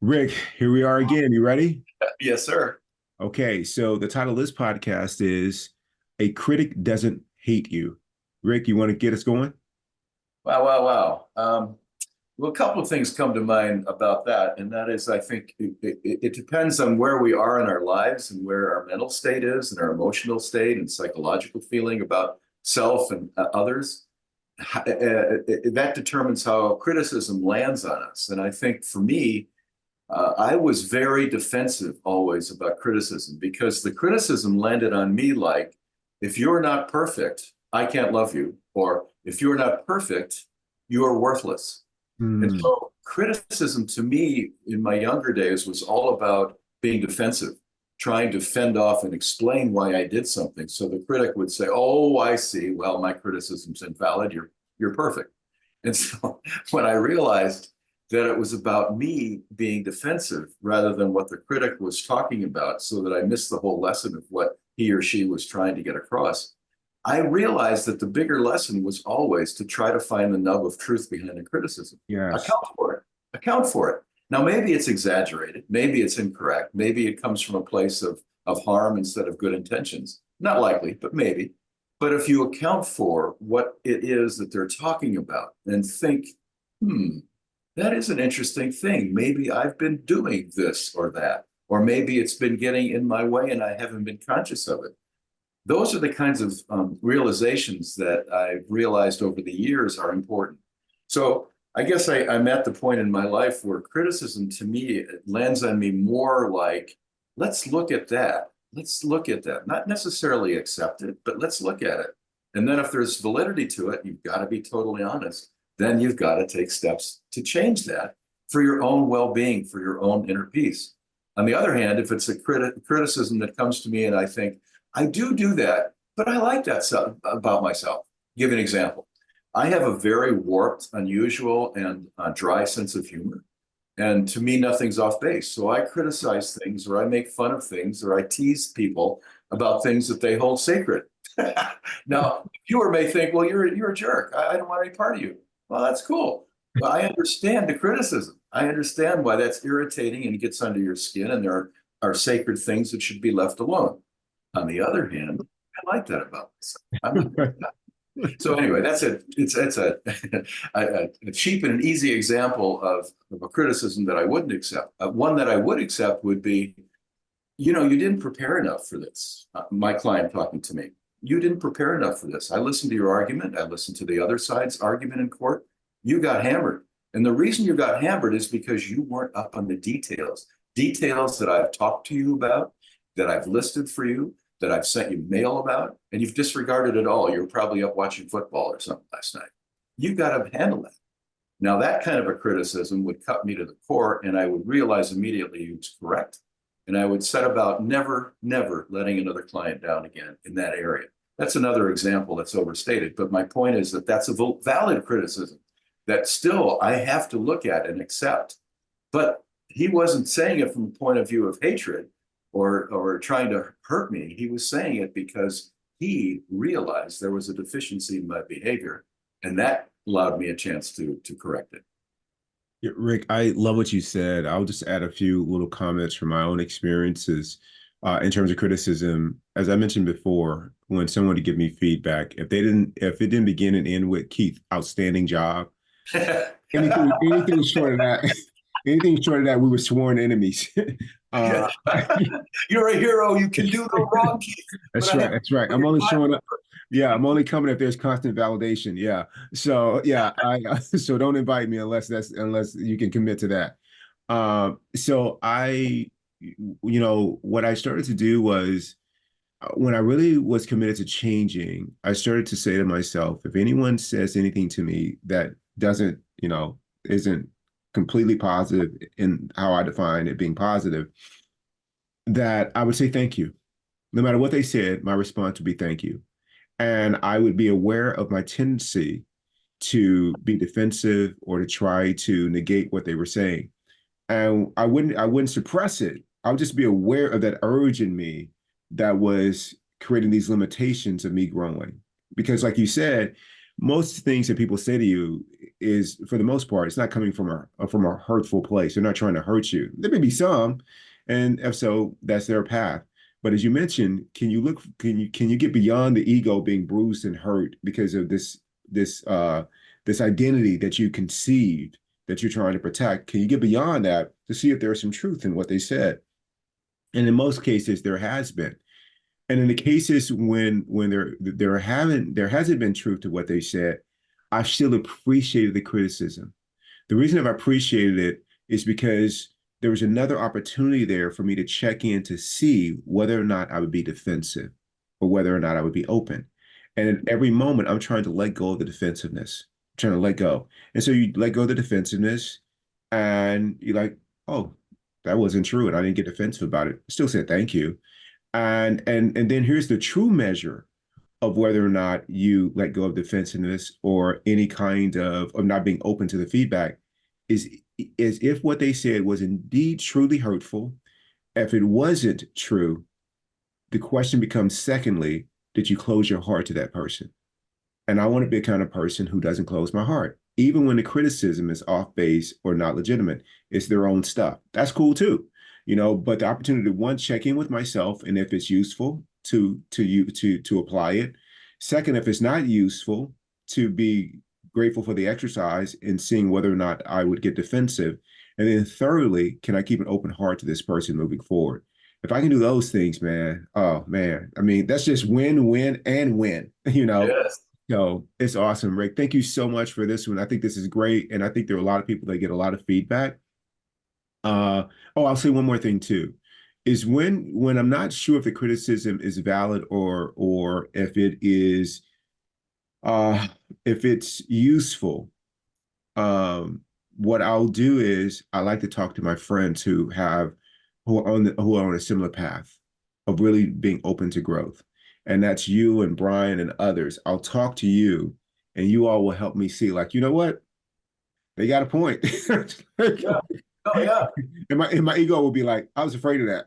Rick, here we are again. You ready? Yes, sir. Okay, so the title of this podcast is A Critic Doesn't Hate You. Rick, you want to get us going? Wow, wow, wow. Well, a couple of things come to mind about that, and that is, I think it depends on where we are in our lives and where our mental state is, and our emotional state and psychological feeling about self and others. That determines how criticism lands on us. And I think for me, I was very defensive always about criticism because the criticism landed on me like, if you're not perfect, I can't love you. Or if you're not perfect, you're worthless. And Hmm. so criticism to me in my younger days was all about being defensive, trying to fend off and explain why I did something. So the critic would say, "Oh, I see. Well, my criticism's invalid. You're perfect." And so when I realized that it was about me being defensive rather than what the critic was talking about, so that I missed the whole lesson of what he or she was trying to get across, I realized that the bigger lesson was always to try to find the nub of truth behind the criticism. Yes. Account for it. Account for it. Now, maybe it's exaggerated. Maybe it's incorrect. Maybe it comes from a place of harm instead of good intentions. Not likely, but maybe. But if you account for what it is that they're talking about and think, hmm, that is an interesting thing. Maybe I've been doing this or that, or maybe it's been getting in my way and I haven't been conscious of it. Those are the kinds of realizations that I've realized over the years are important. So I guess I'm at the point in my life where criticism to me it lands on me more like, let's look at that. Let's look at that. Not necessarily accept it, but let's look at it. And then if there's validity to it, you've got to be totally honest. Then you've got to take steps to change that for your own well-being, for your own inner peace. On the other hand, if it's a criticism that comes to me and I think, I do that, but I like that stuff about myself. Give an example. I have a very warped, unusual, and dry sense of humor. And to me, nothing's off base. So I criticize things, or I make fun of things, or I tease people about things that they hold sacred. Now, viewer may think, well, you're a jerk. I don't want any part of you. Well, that's cool. But I understand the criticism. I understand why that's irritating and gets under your skin, and there are sacred things that should be left alone. On the other hand, I like that about myself. I'm okay with that. So anyway, it's a cheap and an easy example of a criticism that I wouldn't accept. One that I would accept would be, you didn't prepare enough for this. My client talking to me, you didn't prepare enough for this. I listened to your argument. I listened to the other side's argument in court. You got hammered. And the reason you got hammered is because you weren't up on the details, details that I've talked to you about, that I've listed for you, that I've sent you mail about, and you've disregarded it all. You were probably up watching football or something last night. You got to handle that. Now, that kind of a criticism would cut me to the core, and I would realize immediately he was correct. And I would set about never, never letting another client down again in that area. That's another example that's overstated. But my point is that that's a valid criticism that still I have to look at and accept. But he wasn't saying it from a point of view of hatred or trying to hurt me. He was saying it because he realized there was a deficiency in my behavior, and that allowed me a chance to correct it. Yeah, Rick, I love what you said. I'll just add a few little comments from my own experiences in terms of criticism. As I mentioned before, when someone would give me feedback, if it didn't begin and end with Keith, outstanding job, anything short of that, anything short of that, we were sworn enemies. uh, You're a hero. You can do no wrong, Keith. But That's I right. have That's right. I'm only showing up. Yeah, I'm only coming if there's constant validation. Yeah. So yeah, I so don't invite me unless you can commit to that. So what I started to do was when I really was committed to changing, I started to say to myself, if anyone says anything to me that doesn't, isn't completely positive in how I define it being positive, that I would say thank you. No matter what they said, my response would be thank you. And I would be aware of my tendency to be defensive or to try to negate what they were saying. And I wouldn't suppress it. I would just be aware of that urge in me that was creating these limitations of me growing. Because like you said, most things that people say to you is, for the most part, it's not coming from a hurtful place. They're not trying to hurt you. There may be some, and if so, that's their path. But as you mentioned, can you get beyond the ego being bruised and hurt because of this identity that you conceived that you're trying to protect? Can you get beyond that to see if there's some truth in what they said? And in most cases, there has been. And in the cases when there hasn't been truth to what they said, I still appreciated the criticism. The reason I've appreciated it is because there was another opportunity there for me to check in to see whether or not I would be defensive or whether or not I would be open. And at every moment, I'm trying to let go of the defensiveness, I'm trying to let go. And so you let go of the defensiveness and you're like, oh, that wasn't true. And I didn't get defensive about it. I still said thank you. And then here's the true measure of whether or not you let go of defensiveness or any kind of not being open to the feedback is is if what they said was indeed truly hurtful. If it wasn't true, the question becomes, secondly, did you close your heart to that person? And I want to be a kind of person who doesn't close my heart. Even when the criticism is off base or not legitimate, it's their own stuff. That's cool too. But the opportunity to, one, check in with myself, and if it's useful to apply it. Second, if it's not useful, to be grateful for the exercise and seeing whether or not I would get defensive. And then thirdly, can I keep an open heart to this person moving forward? If I can do those things, man, oh man, I mean, that's just win, win, and win, Yes. So it's awesome, Rick. Thank you so much for this one. I think this is great. And I think there are a lot of people that get a lot of feedback. Uh, oh, I'll say one more thing too, is when I'm not sure if the criticism is valid or uh if it's useful, um, what I'll do is I like to talk to my friends who are on a similar path of really being open to growth. And that's you and Brian and others. I'll talk to you and you all will help me see, like, you know what? They got a point. Yeah. Oh, yeah. And my ego will be like, I was afraid of that.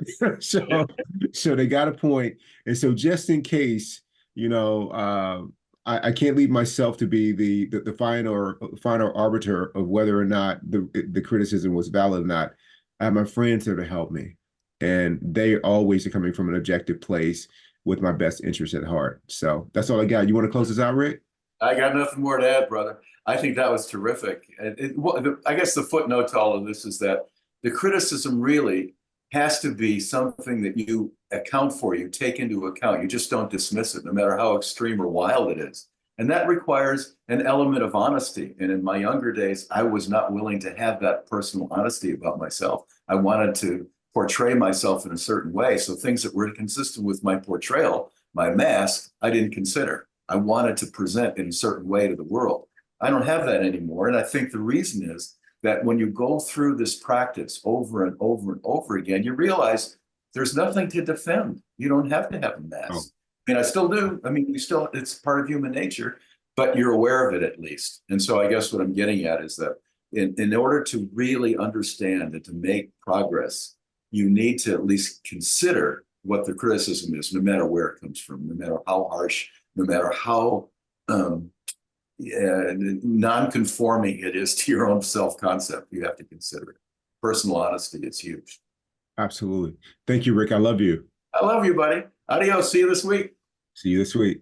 Yeah. So they got a point. And so just in case, I can't leave myself to be the final arbiter of whether or not the criticism was valid or not. I have my friends there to help me. And they always are coming from an objective place with my best interest at heart. So that's all I got. You want to close this out, Rick? I got nothing more to add, brother. I think that was terrific. I guess the footnote to all of this is that the criticism really has to be something that you account for, you take into account. You just don't dismiss it, no matter how extreme or wild it is. And that requires an element of honesty. And in my younger days, I was not willing to have that personal honesty about myself. I wanted to portray myself in a certain way. So things that were consistent with my portrayal, my mask, I didn't consider. I wanted to present in a certain way to the world. I don't have that anymore. And I think the reason is that when you go through this practice over and over and over again, you realize there's nothing to defend. You don't have to have a Oh, mask. I mean, I still do. I mean, it's part of human nature, but you're aware of it at least. And so I guess what I'm getting at is that in order to really understand and to make progress, you need to at least consider what the criticism is, no matter where it comes from, no matter how harsh, no matter how non-conforming it is to your own self-concept. You have to consider it. Personal honesty is huge. absolutely. Thank you, Rick. I love you. I love you, buddy. Adios. See you this week. See you this week.